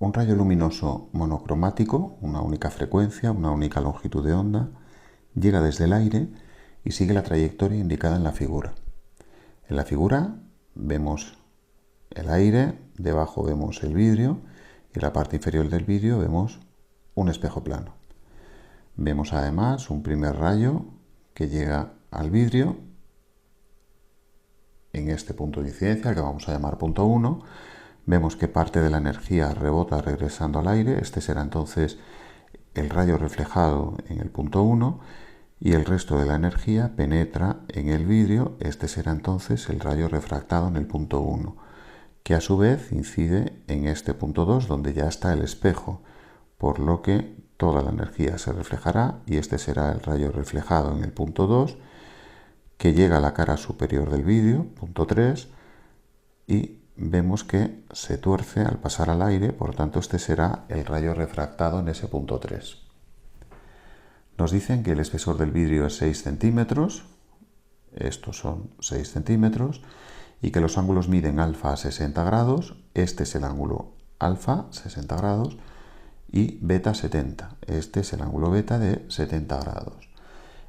un rayo luminoso monocromático, una única frecuencia, una única longitud de onda, llega desde el aire y sigue la trayectoria indicada en la figura. En la figura vemos el aire, debajo vemos el vidrio y en la parte inferior del vidrio vemos un espejo plano. Vemos además un primer rayo que llega al vidrio en este punto de incidencia, que vamos a llamar punto 1. Vemos que parte de la energía rebota regresando al aire. Este será entonces el rayo reflejado en el punto 1 y el resto de la energía penetra en el vidrio. Este será entonces el rayo refractado en el punto 1, que a su vez incide en este punto 2 donde ya está el espejo, por lo que toda la energía se reflejará y este será el rayo reflejado en el punto 2 que llega a la cara superior del vidrio, punto 3, y vemos que se tuerce al pasar al aire, por tanto este será el rayo refractado en ese punto 3. Nos dicen que el espesor del vidrio es 6 centímetros, estos son 6 centímetros, y que los ángulos miden alfa a 60 grados, este es el ángulo alfa, 60 grados, y beta 70, este es el ángulo beta de 70 grados.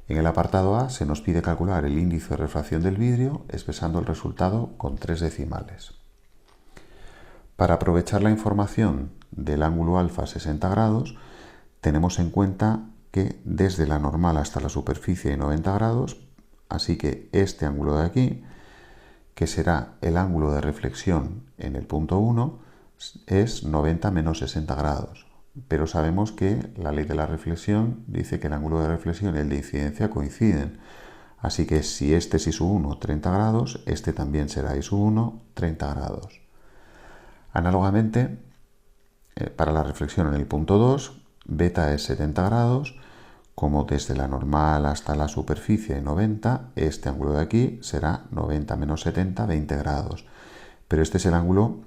En el apartado A se nos pide calcular el índice de refracción del vidrio expresando el resultado con 3 decimales. Para aprovechar la información del ángulo alfa a 60 grados, tenemos en cuenta que desde la normal hasta la superficie hay 90 grados, así que este ángulo de aquí, que será el ángulo de reflexión en el punto 1, es 90 menos 60 grados. Pero sabemos que la ley de la reflexión dice que el ángulo de reflexión y el de incidencia coinciden. Así que si este es I1, 30 grados, este también será I1, 30 grados. Análogamente, para la reflexión en el punto 2, beta es 70 grados, como desde la normal hasta la superficie 90, este ángulo de aquí será 90 menos 70, 20 grados. Pero este es el ángulo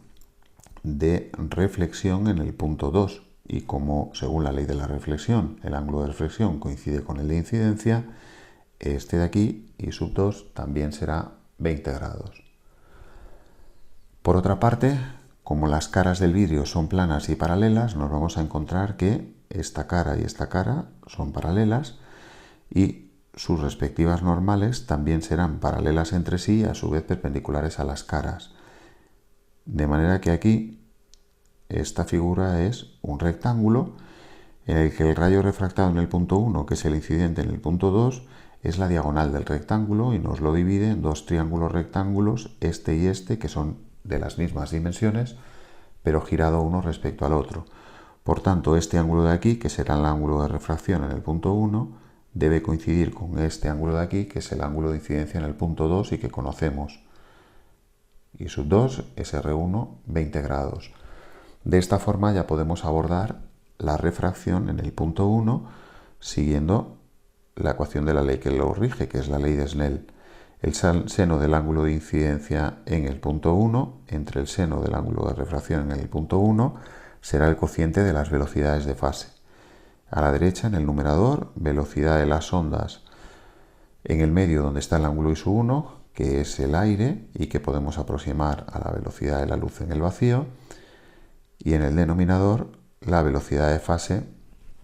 de reflexión en el punto 2. Y como según la ley de la reflexión, el ángulo de reflexión coincide con el de incidencia, este de aquí, I sub 2, también será 20 grados. Por otra parte, como las caras del vidrio son planas y paralelas, nos vamos a encontrar que esta cara y esta cara son paralelas y sus respectivas normales también serán paralelas entre sí y a su vez perpendiculares a las caras. De manera que aquí esta figura es un rectángulo en el que el rayo refractado en el punto 1, que es el incidente en el punto 2, es la diagonal del rectángulo y nos lo divide en dos triángulos rectángulos, este y este, que son de las mismas dimensiones, pero girado uno respecto al otro. Por tanto, este ángulo de aquí, que será el ángulo de refracción en el punto 1, debe coincidir con este ángulo de aquí, que es el ángulo de incidencia en el punto 2 y que conocemos. I sub 2 es R1, 20 grados. De esta forma ya podemos abordar la refracción en el punto 1 siguiendo la ecuación de la ley que lo rige, que es la ley de Snell. El seno del ángulo de incidencia en el punto 1 entre el seno del ángulo de refracción en el punto 1 será el cociente de las velocidades de fase. A la derecha, en el numerador, velocidad de las ondas en el medio donde está el ángulo I sub 1, que es el aire y que podemos aproximar a la velocidad de la luz en el vacío. Y en el denominador, la velocidad de fase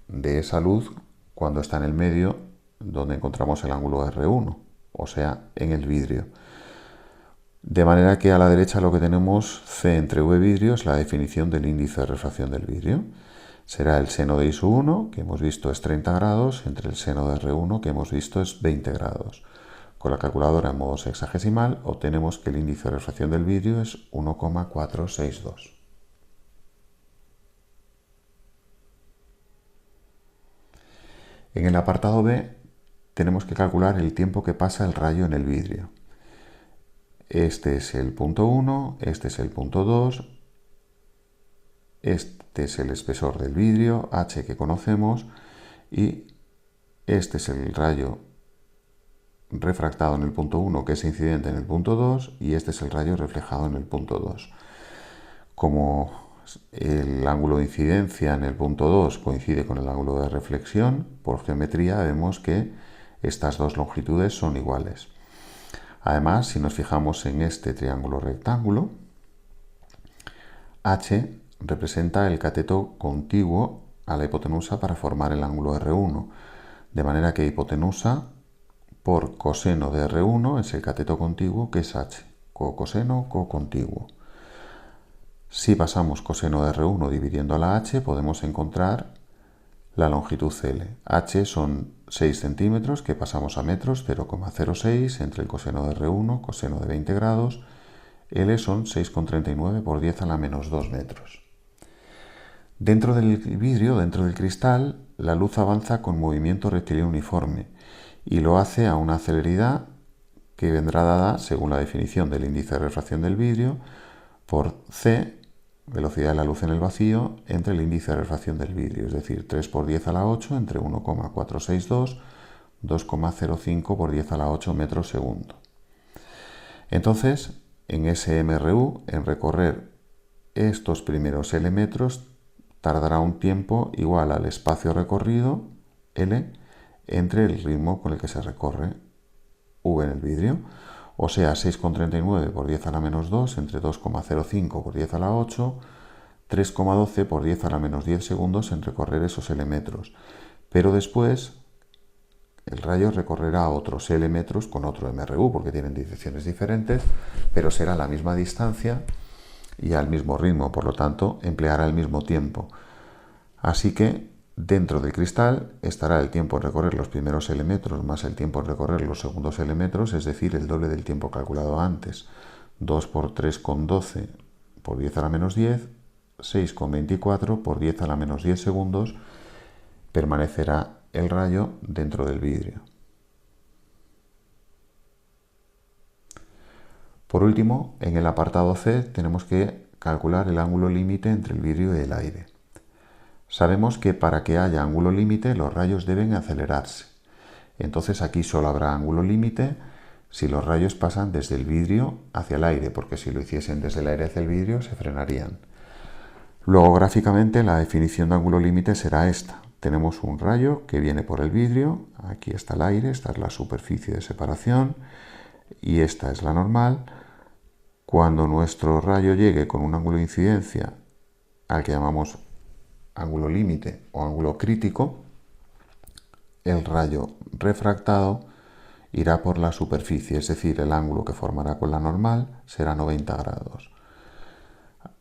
de esa luz cuando está en el medio donde encontramos el ángulo R1, o sea, en el vidrio. De manera que a la derecha lo que tenemos C entre V vidrio es la definición del índice de refracción del vidrio. Será el seno de I sub 1, que hemos visto es 30 grados, entre el seno de R1, que hemos visto es 20 grados. Con la calculadora en modo sexagesimal obtenemos que el índice de refracción del vidrio es 1,462. En el apartado B tenemos que calcular el tiempo que pasa el rayo en el vidrio. Este es el punto 1, este es el punto 2, este es el espesor del vidrio, H que conocemos, y este es el rayo refractado en el punto 1, que es incidente en el punto 2, y este es el rayo reflejado en el punto 2. Como el ángulo de incidencia en el punto 2 coincide con el ángulo de reflexión, por geometría vemos que estas dos longitudes son iguales. Además, si nos fijamos en este triángulo rectángulo, H representa el cateto contiguo a la hipotenusa para formar el ángulo R1, de manera que hipotenusa por coseno de R1 es el cateto contiguo, que es H, cocoseno, cocontiguo. Si pasamos coseno de R1 dividiendo a la H, podemos encontrar la longitud L. H son 6 centímetros, que pasamos a metros, 0,06 entre el coseno de R1, coseno de 20 grados. L son 6,39 por 10 a la menos 2 metros. Dentro del vidrio, dentro del cristal, la luz avanza con movimiento rectilíneo uniforme y lo hace a una celeridad que vendrá dada, según la definición del índice de refracción del vidrio, por C, velocidad de la luz en el vacío, entre el índice de refracción del vidrio, es decir, 3 por 10 a la 8 entre 1,462, 2,05 por 10 a la 8 metros segundo. Entonces, en ese MRU, en recorrer estos primeros L metros, tardará un tiempo igual al espacio recorrido, L, entre el ritmo con el que se recorre, V en el vidrio, o sea, 6,39 por 10 a la menos 2 entre 2,05 por 10 a la 8, 3,12 por 10 a la menos 10 segundos en recorrer esos L metros. Pero después el rayo recorrerá otros L metros con otro MRU, porque tienen direcciones diferentes, pero será la misma distancia y al mismo ritmo, por lo tanto, empleará el mismo tiempo. Así que dentro del cristal estará el tiempo en recorrer los primeros L metros más el tiempo en recorrer los segundos L metros, es decir, el doble del tiempo calculado antes. 2 por 3,12 por 10 a la menos 10, 6,24 por 10 a la menos 10 segundos, permanecerá el rayo dentro del vidrio. Por último, en el apartado C tenemos que calcular el ángulo límite entre el vidrio y el aire. Sabemos que para que haya ángulo límite los rayos deben acelerarse. Entonces aquí solo habrá ángulo límite si los rayos pasan desde el vidrio hacia el aire, porque si lo hiciesen desde el aire hacia el vidrio se frenarían. Luego gráficamente la definición de ángulo límite será esta. Tenemos un rayo que viene por el vidrio, aquí está el aire, esta es la superficie de separación y esta es la normal. Cuando nuestro rayo llegue con un ángulo de incidencia al que llamamos ángulo límite o ángulo crítico, el rayo refractado irá por la superficie, es decir, el ángulo que formará con la normal será 90 grados.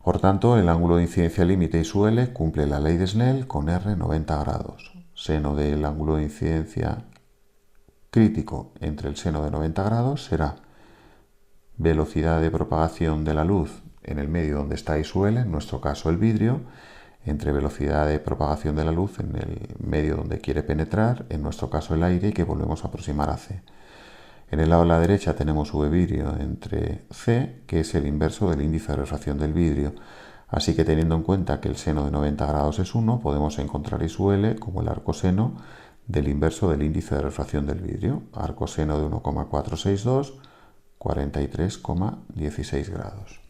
Por tanto, el ángulo de incidencia límite y su L cumple la ley de Snell con R 90 grados. Seno del ángulo de incidencia crítico entre el seno de 90 grados será velocidad de propagación de la luz en el medio donde está I su L, en nuestro caso el vidrio, entre velocidad de propagación de la luz en el medio donde quiere penetrar, en nuestro caso el aire, y que volvemos a aproximar a C. En el lado de la derecha tenemos V vidrio entre C, que es el inverso del índice de refracción del vidrio. Así que teniendo en cuenta que el seno de 90 grados es 1, podemos encontrar I su L como el arcoseno del inverso del índice de refracción del vidrio. Arcoseno de 1,462, 43,16 grados.